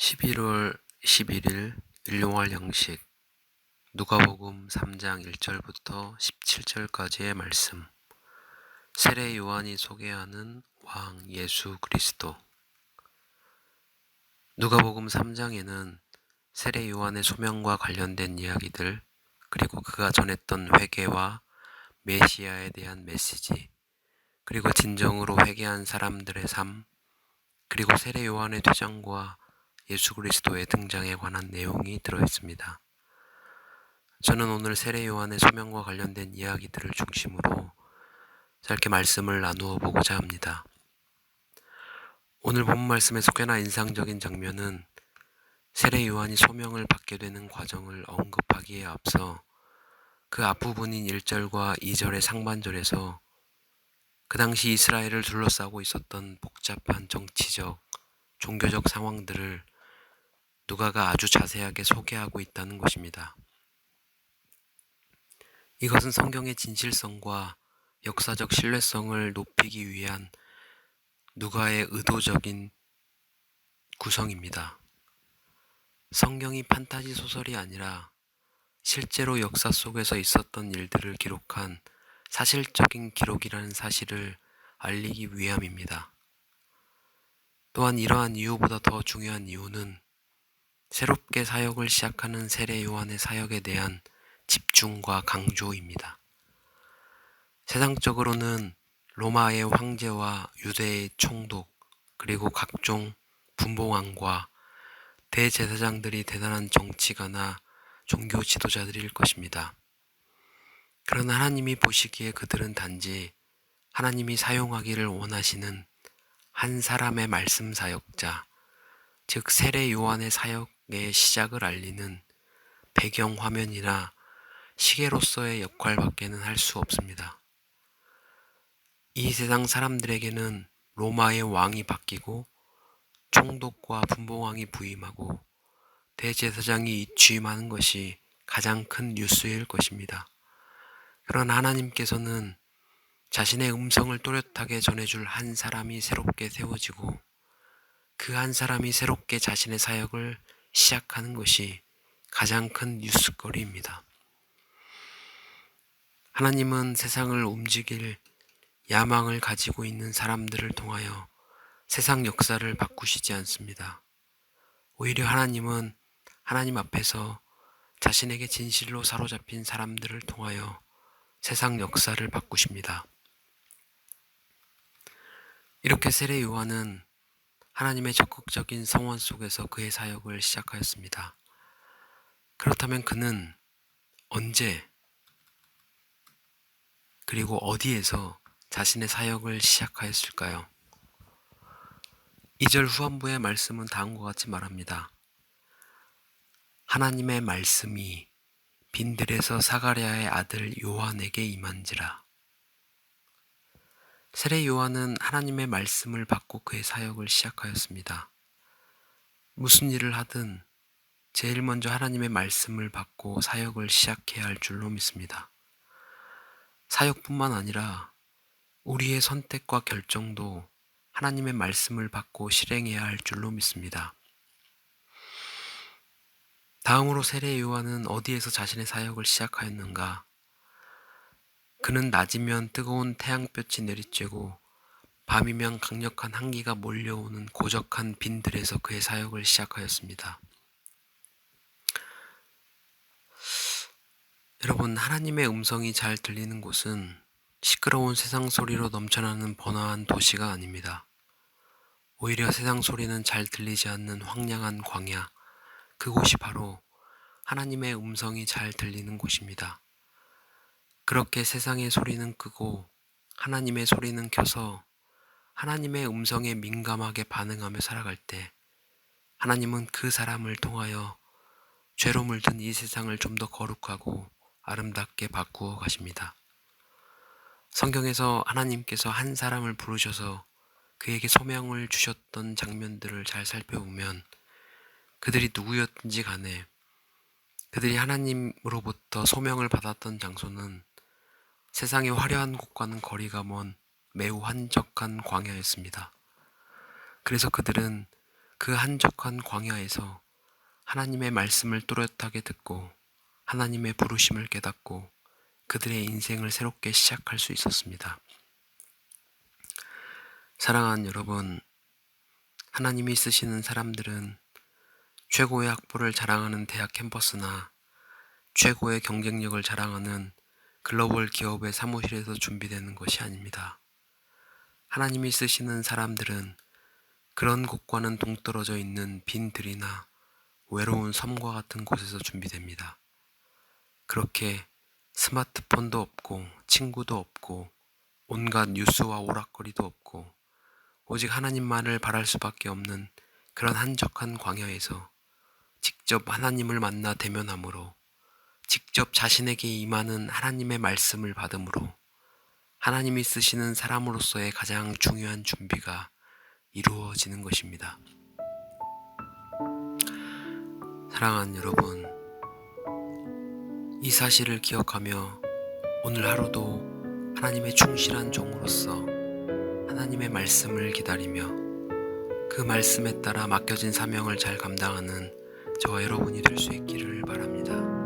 11월 11일 일용할 양식 누가복음 3장 1절부터 17절까지의 말씀. 세례 요한이 소개하는 왕 예수 그리스도. 누가복음 3장에는 세례 요한의 소명과 관련된 이야기들, 그리고 그가 전했던 회개와 메시아에 대한 메시지, 그리고 진정으로 회개한 사람들의 삶, 그리고 세례 요한의 퇴장과 예수 그리스도의 등장에 관한 내용이 들어있습니다. 저는 오늘 세례 요한의 소명과 관련된 이야기들을 중심으로 짧게 말씀을 나누어 보고자 합니다. 오늘 본 말씀에서 꽤나 인상적인 장면은 세례 요한이 소명을 받게 되는 과정을 언급하기에 앞서 그 앞부분인 1절과 2절의 상반절에서 그 당시 이스라엘을 둘러싸고 있었던 복잡한 정치적, 종교적 상황들을 누가가 아주 자세하게 소개하고 있다는 것입니다. 이것은 성경의 진실성과 역사적 신뢰성을 높이기 위한 누가의 의도적인 구성입니다. 성경이 판타지 소설이 아니라 실제로 역사 속에서 있었던 일들을 기록한 사실적인 기록이라는 사실을 알리기 위함입니다. 또한 이러한 이유보다 더 중요한 이유는 새롭게 사역을 시작하는 세례 요한의 사역에 대한 집중과 강조입니다. 세상적으로는 로마의 황제와 유대의 총독, 그리고 각종 분봉왕과 대제사장들이 대단한 정치가나 종교 지도자들일 것입니다. 그러나 하나님이 보시기에 그들은 단지 하나님이 사용하기를 원하시는 한 사람의 말씀 사역자, 즉 세례 요한의 사역의 시작을 알리는 배경 화면이나 시계로서의 역할밖에는 할 수 없습니다. 이 세상 사람들에게는 로마의 왕이 바뀌고 총독과 분봉왕이 부임하고 대제사장이 취임하는 것이 가장 큰 뉴스일 것입니다. 그러나 하나님께서는 자신의 음성을 또렷하게 전해줄 한 사람이 새롭게 세워지고 그 한 사람이 새롭게 자신의 사역을 시작하는 것이 가장 큰 뉴스거리입니다. 하나님은 세상을 움직일 야망을 가지고 있는 사람들을 통하여 세상 역사를 바꾸시지 않습니다. 오히려 하나님은 하나님 앞에서 자신에게 진실로 사로잡힌 사람들을 통하여 세상 역사를 바꾸십니다. 이렇게 세례 요한은 하나님의 적극적인 성원 속에서 그의 사역을 시작하였습니다. 그렇다면 그는 언제 그리고 어디에서 자신의 사역을 시작하였을까요? 2절 후반부의 말씀은 다음과 같이 말합니다. 하나님의 말씀이 빈들에서 사가랴의 아들 요한에게 임한지라. 세례 요한은 하나님의 말씀을 받고 그의 사역을 시작하였습니다. 무슨 일을 하든 제일 먼저 하나님의 말씀을 받고 사역을 시작해야 할 줄로 믿습니다. 사역뿐만 아니라 우리의 선택과 결정도 하나님의 말씀을 받고 실행해야 할 줄로 믿습니다. 다음으로 세례 요한은 어디에서 자신의 사역을 시작하였는가? 그는 낮이면 뜨거운 태양볕이 내리쬐고 밤이면 강력한 한기가 몰려오는 고적한 빈들에서 그의 사역을 시작하였습니다. 여러분, 하나님의 음성이 잘 들리는 곳은 시끄러운 세상 소리로 넘쳐나는 번화한 도시가 아닙니다. 오히려 세상 소리는 잘 들리지 않는 황량한 광야, 그곳이 바로 하나님의 음성이 잘 들리는 곳입니다. 그렇게 세상의 소리는 끄고 하나님의 소리는 켜서 하나님의 음성에 민감하게 반응하며 살아갈 때 하나님은 그 사람을 통하여 죄로 물든 이 세상을 좀 더 거룩하고 아름답게 바꾸어 가십니다. 성경에서 하나님께서 한 사람을 부르셔서 그에게 소명을 주셨던 장면들을 잘 살펴보면 그들이 누구였든지 간에 그들이 하나님으로부터 소명을 받았던 장소는 세상의 화려한 곳과는 거리가 먼 매우 한적한 광야였습니다. 그래서 그들은 그 한적한 광야에서 하나님의 말씀을 또렷하게 듣고 하나님의 부르심을 깨닫고 그들의 인생을 새롭게 시작할 수 있었습니다. 사랑하는 여러분, 하나님이 쓰시는 사람들은 최고의 학벌을 자랑하는 대학 캠퍼스나 최고의 경쟁력을 자랑하는 글로벌 기업의 사무실에서 준비되는 것이 아닙니다. 하나님이 쓰시는 사람들은 그런 곳과는 동떨어져 있는 빈 들이나 외로운 섬과 같은 곳에서 준비됩니다. 그렇게 스마트폰도 없고 친구도 없고 온갖 뉴스와 오락거리도 없고 오직 하나님만을 바랄 수밖에 없는 그런 한적한 광야에서 직접 하나님을 만나 대면함으로 직접 자신에게 임하는 하나님의 말씀을 받음으로 하나님이 쓰시는 사람으로서의 가장 중요한 준비가 이루어지는 것입니다. 사랑하는 여러분, 이 사실을 기억하며 오늘 하루도 하나님의 충실한 종으로서 하나님의 말씀을 기다리며 그 말씀에 따라 맡겨진 사명을 잘 감당하는 저와 여러분이 될 수 있기를 바랍니다.